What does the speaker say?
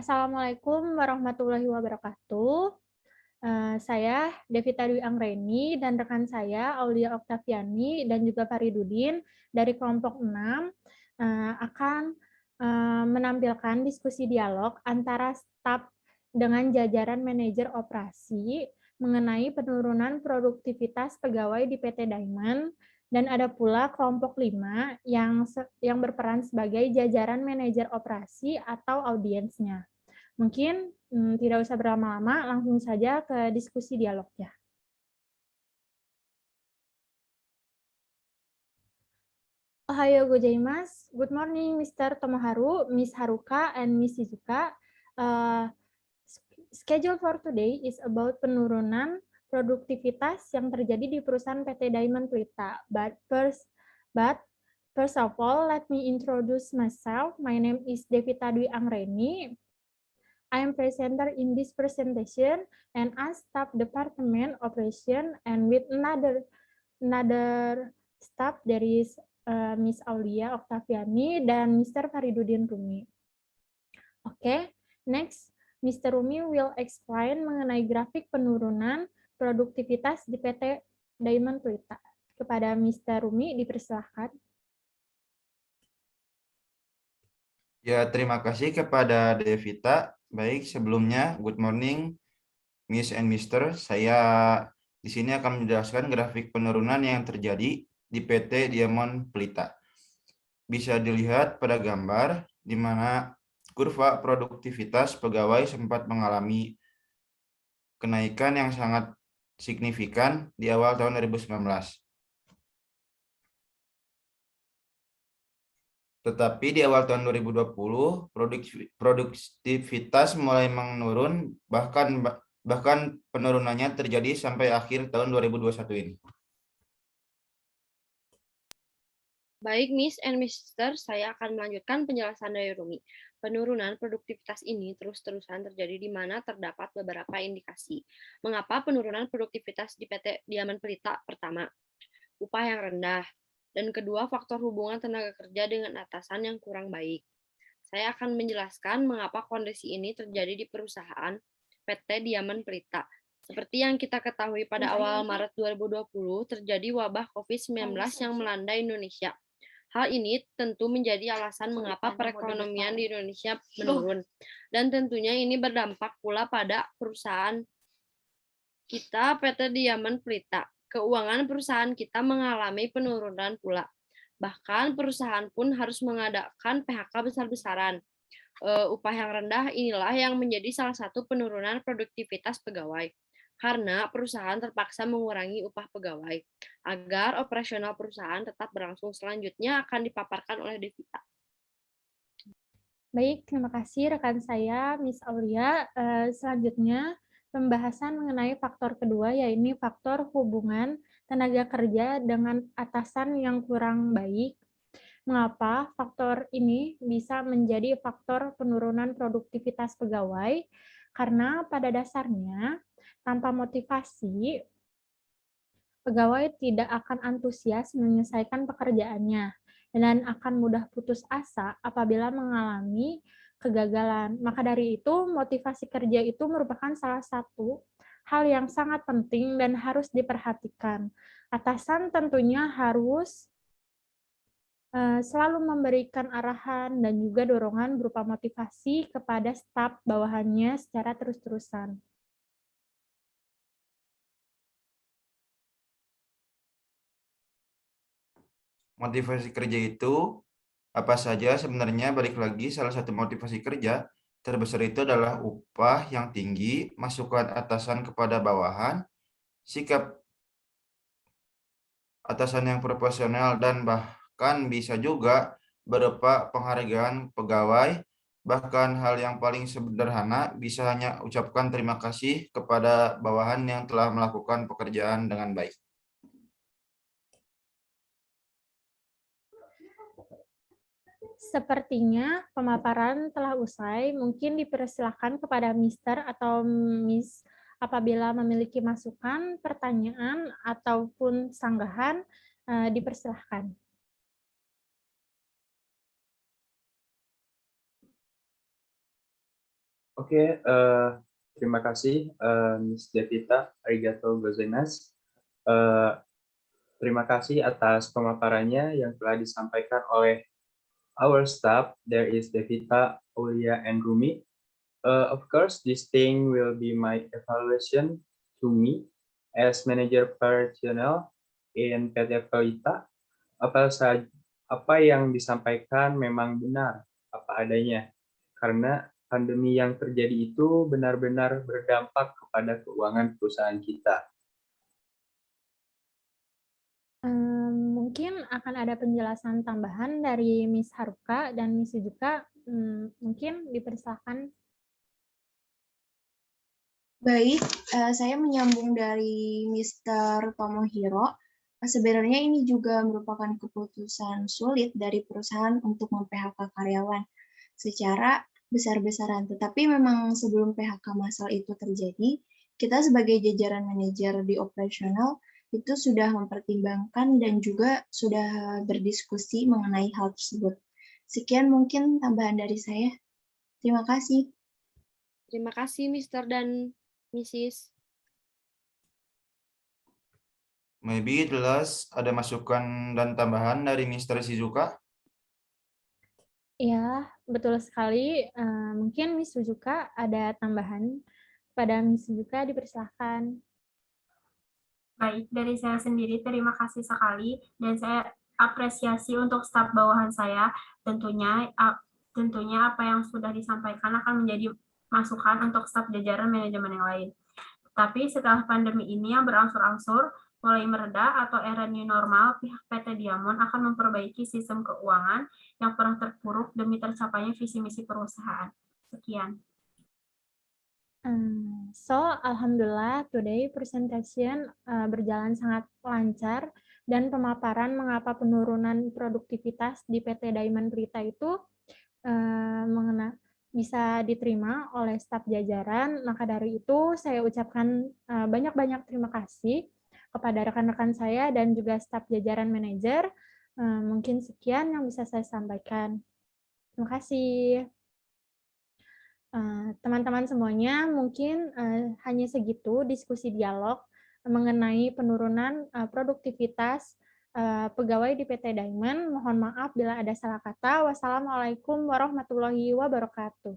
Assalamualaikum warahmatullahi wabarakatuh. Saya Devita Dwi Anggreni dan rekan saya Aulia Oktaviani dan juga Faridudin dari kelompok 6 akan menampilkan diskusi dialog antara staf dengan jajaran manajer operasi mengenai penurunan produktivitas pegawai di PT Diamond, dan ada pula kelompok 5 yang berperan sebagai jajaran manajer operasi atau audiensnya. Mungkin tidak usah berlama-lama, langsung saja ke diskusi dialognya. Ohayo gozaimasu. Good morning, Mr. Tomoharu, Miss Haruka, and Miss Shizuka. Uh, Schedule for today is about penurunan produktivitas yang terjadi di perusahaan PT Diamond Pelita. But first of all, let me introduce myself. My name is Devita Dwi Anggreni. I am presenter in this presentation and as staff department operation, and with another staff, there is Miss Aulia Oktaviani dan Mr. Faridudin Rumi. Oke, next Mr. Rumi will explain mengenai grafik penurunan produktivitas di PT Diamond Pelita. Kepada Mr. Rumi dipersilahkan. Ya, terima kasih kepada Devita. Baik, sebelumnya good morning Miss and Mister. Saya di sini akan menjelaskan grafik penurunan yang terjadi di PT Diamond Pelita. Bisa dilihat pada gambar di mana kurva produktivitas pegawai sempat mengalami kenaikan yang sangat signifikan di awal tahun 2019. Tetapi di awal tahun 2020, produktivitas mulai menurun, bahkan penurunannya terjadi sampai akhir tahun 2021 ini. Baik, Miss and Mister, saya akan melanjutkan penjelasan dari Rumi. Penurunan produktivitas ini terus-terusan terjadi di mana terdapat beberapa indikasi. Mengapa penurunan produktivitas di PT Diamond Pelita? Pertama, upah yang rendah. Dan kedua, faktor hubungan tenaga kerja dengan atasan yang kurang baik. Saya akan menjelaskan mengapa kondisi ini terjadi di perusahaan PT Diamond Pelita. Seperti yang kita ketahui pada awal Maret 2020, terjadi wabah COVID-19 yang melanda Indonesia. Hal ini tentu menjadi alasan mengapa perekonomian di Indonesia menurun. Dan tentunya ini berdampak pula pada perusahaan kita, PT Diamond Pelita. Keuangan perusahaan kita mengalami penurunan pula. Bahkan perusahaan pun harus mengadakan PHK besar-besaran. Upah yang rendah inilah yang menjadi salah satu penurunan produktivitas pegawai. Karena perusahaan terpaksa mengurangi upah pegawai. Agar operasional perusahaan tetap berlangsung, selanjutnya akan dipaparkan oleh Devita. Baik, terima kasih rekan saya, Miss Aulia. Selanjutnya, pembahasan mengenai faktor kedua, yaitu faktor hubungan tenaga kerja dengan atasan yang kurang baik. Mengapa faktor ini bisa menjadi faktor penurunan produktivitas pegawai? Karena pada dasarnya, tanpa motivasi, pegawai tidak akan antusias menyelesaikan pekerjaannya dan akan mudah putus asa apabila mengalami kegagalan. Maka dari itu, motivasi kerja itu merupakan salah satu hal yang sangat penting dan harus diperhatikan. Atasan tentunya harus selalu memberikan arahan dan juga dorongan berupa motivasi kepada staf bawahannya secara terus-terusan. Motivasi kerja itu apa saja? Sebenarnya balik lagi, salah satu motivasi kerja terbesar itu adalah upah yang tinggi, masukan atasan kepada bawahan, sikap atasan yang proporsional, dan bahkan bisa juga berupa penghargaan pegawai. Bahkan hal yang paling sederhana bisa hanya ucapkan terima kasih kepada bawahan yang telah melakukan pekerjaan dengan baik. Sepertinya pemaparan telah usai, mungkin dipersilahkan kepada Mister atau Miss apabila memiliki masukan, pertanyaan, ataupun sanggahan, dipersilahkan. Oke, terima kasih Miss Devita, arigatou gozaimasu. Terima kasih atas pemaparannya yang telah disampaikan oleh our staff. There is Devita, Aulia, and Rumi. Of course, this thing will be my evaluation to me as manager personnel in PT Pelita. Apa yang disampaikan memang benar, apa adanya. Karena pandemi yang terjadi itu benar-benar berdampak kepada keuangan perusahaan kita. Mungkin akan ada penjelasan tambahan dari Miss Haruka dan Miss Suzuka. Mungkin dipersilakan. Baik, saya menyambung dari Mr. Tomohiro. Sebenarnya ini juga merupakan keputusan sulit dari perusahaan untuk mem-PHK karyawan secara besar-besaran. Tetapi memang sebelum PHK massal itu terjadi, kita sebagai jajaran manajer di operasional itu sudah mempertimbangkan dan juga sudah berdiskusi mengenai hal tersebut. Sekian mungkin tambahan dari saya. Terima kasih. Terima kasih Mr. dan Mrs. Maybe jelas ada masukan dan tambahan dari Mr. Shizuka. Ya, betul sekali. Mungkin Miss Suzuka ada tambahan. Pada Miss Suzuka dipersilahkan. Baik, dari saya sendiri terima kasih sekali dan saya apresiasi untuk staf bawahan saya. Tentunya apa yang sudah disampaikan akan menjadi masukan untuk staf jajaran manajemen yang lain. Tapi setelah pandemi ini yang berangsur-angsur mulai mereda atau era new normal, pihak PT Diamond akan memperbaiki sistem keuangan yang pernah terpuruk demi tercapainya visi misi perusahaan. Sekian. So, alhamdulillah, today presentation berjalan sangat lancar dan pemaparan mengapa penurunan produktivitas di PT Diamond Berita itu bisa diterima oleh staf jajaran. Maka dari itu, saya ucapkan banyak-banyak terima kasih kepada rekan-rekan saya dan juga staf jajaran manajer. Mungkin sekian yang bisa saya sampaikan. Terima kasih. Teman-teman semuanya, mungkin hanya segitu diskusi dialog mengenai penurunan produktivitas pegawai di PT Diamond. Mohon maaf bila ada salah kata. Wassalamualaikum warahmatullahi wabarakatuh.